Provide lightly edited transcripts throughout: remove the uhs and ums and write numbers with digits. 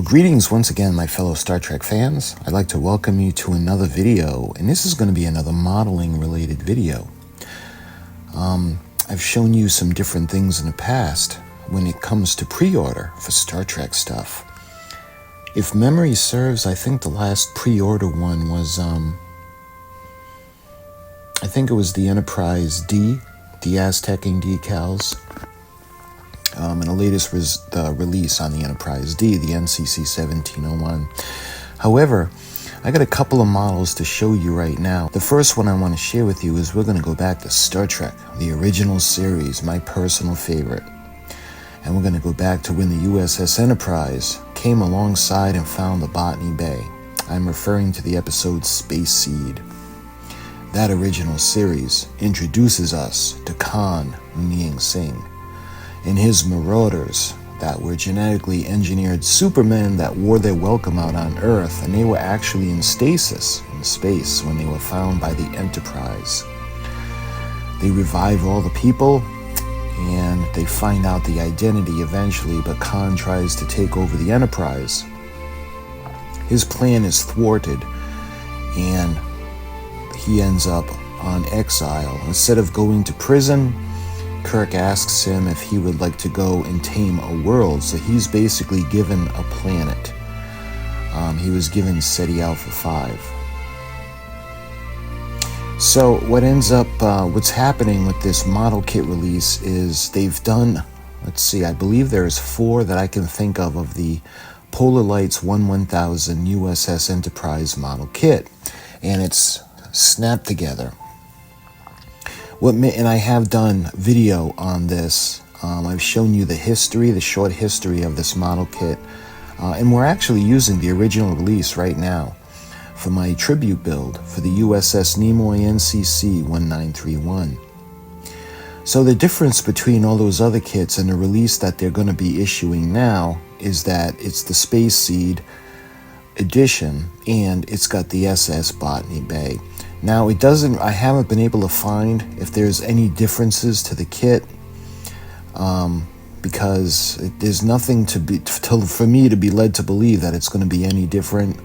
Greetings once again, my fellow Star Trek fans. I'd like to welcome you to another video, and this is going to be another modeling related video. I've shown you some different things in the past when it comes to pre-order for Star Trek stuff. If memory serves, I think the last pre-order one was, I think it was the Enterprise D, the Aztecing decals. And the latest was the release on the Enterprise D, the NCC 1701. However, I got a couple of models to show you right now. The first one I want to share with you is we're going to go back to Star Trek, the original series, my personal favorite. And we're going to go back to when the USS Enterprise came alongside and found the Botany Bay. I'm referring to the episode Space Seed. That original series introduces us to Khan Noonien Singh and his marauders that were genetically engineered supermen that wore their welcome out on Earth, and they were actually in stasis in space when they were found by the Enterprise. They revive all the people and they find out the identity eventually, but Khan tries to take over the Enterprise. His plan is thwarted and he ends up on exile. Instead of going to prison, Kirk asks him if he would like to go and tame a world, so he's basically given a planet. He was given SETI Alpha 5. So what ends up, what's happening with this model kit release is they've done, let's see, I believe there's 4 that I can think of the Polar Lights 1000 USS Enterprise model kit, and it's snapped together. And I have done video on this. I've shown you the history, the short history of this model kit. And we're actually using the original release right now for my tribute build for the USS Nimoy NCC 1931. So the difference between all those other kits and the release that they're going to be issuing now is that it's the Space Seed edition and it's got the SS Botany Bay. Now it doesn't, I haven't been able to find if there's any differences to the kit, because there's nothing for me to be led to believe that it's going to be any different,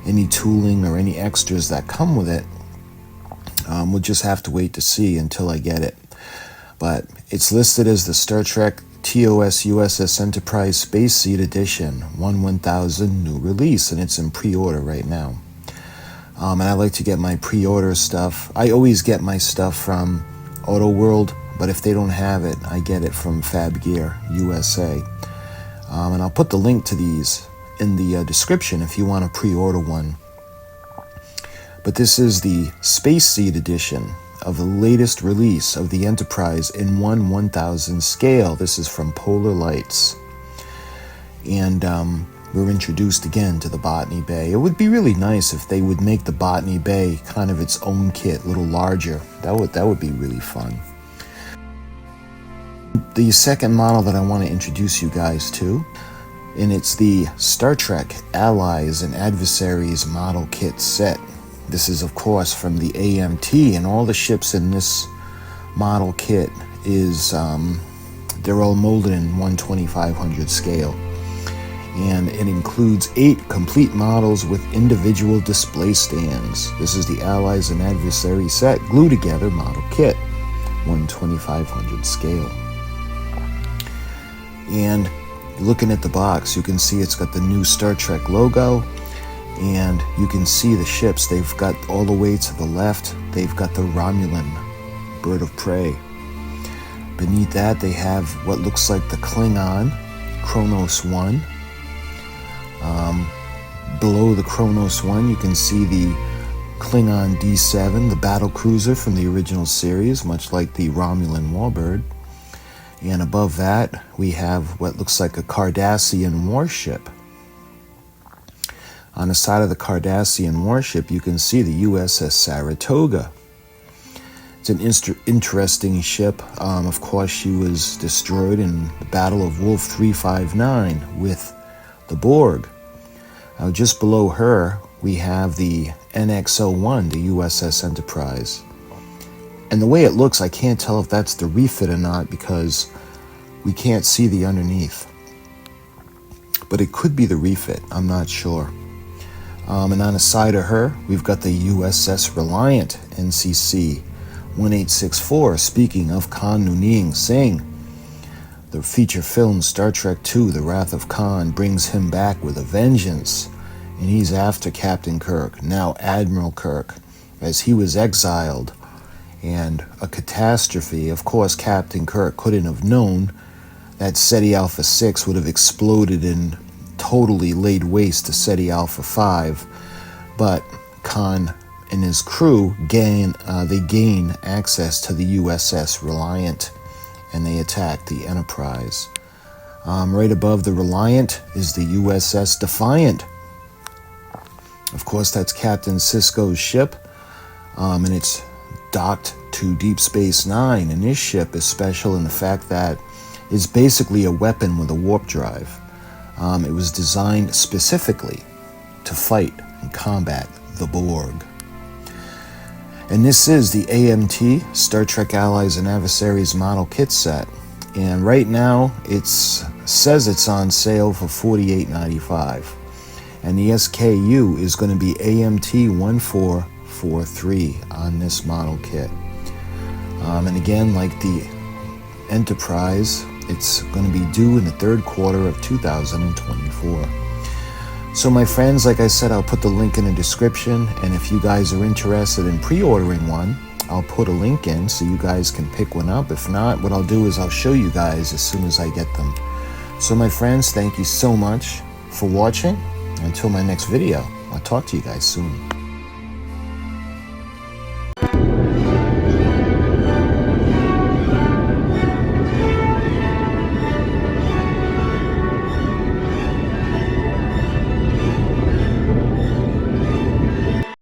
any tooling or any extras that come with it. We'll just have to wait to see until I get it. But it's listed as the Star Trek TOS USS Enterprise Space Seed Edition 1000 new release, and it's in pre-order right now. And I like to get my pre-order stuff. I always get my stuff from Auto World, but if they don't have it, I get it from Fab Gear USA. And I'll put the link to these in the description if you want to pre-order one. But this is the Space Seed edition of the latest release of the Enterprise in 1/1000 scale. This is from Polar Lights. And we're introduced again to the Botany Bay. It would be really nice if they would make the Botany Bay kind of its own kit, a little larger. That would be really fun. The second model that I want to introduce you guys to, and it's the Star Trek Allies and Adversaries model kit set. This is of course from the AMT, and all the ships in this model kit is, they're all molded in 1/2500 scale. And it includes 8 complete models with individual display stands. This is the Allies and Adversaries set glue together model kit, 1/2500 scale. And looking at the box, you can see it's got the new Star Trek logo, and you can see the ships. They've got all the way to the left, they've got the Romulan bird of prey. Beneath that, they have what looks like the Klingon Kronos 1. Below the Kronos 1, you can see the Klingon D7, the battle cruiser from the original series, much like the Romulan Warbird. And above that, we have what looks like a Cardassian warship. On the side of the Cardassian warship, you can see the USS Saratoga. It's an interesting ship. Of course, she was destroyed in the Battle of Wolf 359 with the Borg. Just below her, we have the NX-01, the USS Enterprise. And the way it looks, I can't tell if that's the refit or not because we can't see the underneath. but it could be the refit. I'm not sure. And on the side of her, we've got the USS Reliant NCC 1864. Speaking of Khan Noonien Singh, the feature film Star Trek II, The Wrath of Khan, brings him back with a vengeance, and he's after Captain Kirk, now Admiral Kirk, as he was exiled. And a catastrophe. Of course, Captain Kirk couldn't have known that SETI Alpha 6 would have exploded and totally laid waste to SETI Alpha 5, but Khan and his crew gain access to the USS Reliant, and they attack the Enterprise. Right above the Reliant is the USS Defiant. Of course, that's Captain Sisko's ship, and it's docked to Deep Space Nine, and this ship is special in the fact that it's basically a weapon with a warp drive. It was designed specifically to fight and combat the Borg. And this is the AMT, Star Trek Allies and Adversaries model kit set. And right now, it says it's on sale for $48.95. And the SKU is going to be AMT 1443 on this model kit. And again, like the Enterprise, it's going to be due in the third quarter of 2024. So my friends, like I said, I'll put the link in the description, and if you guys are interested in pre-ordering one, I'll put a link in so you guys can pick one up. If not, what I'll do is I'll show you guys as soon as I get them. So my friends, thank you so much for watching. Until my next video, I'll talk to you guys soon.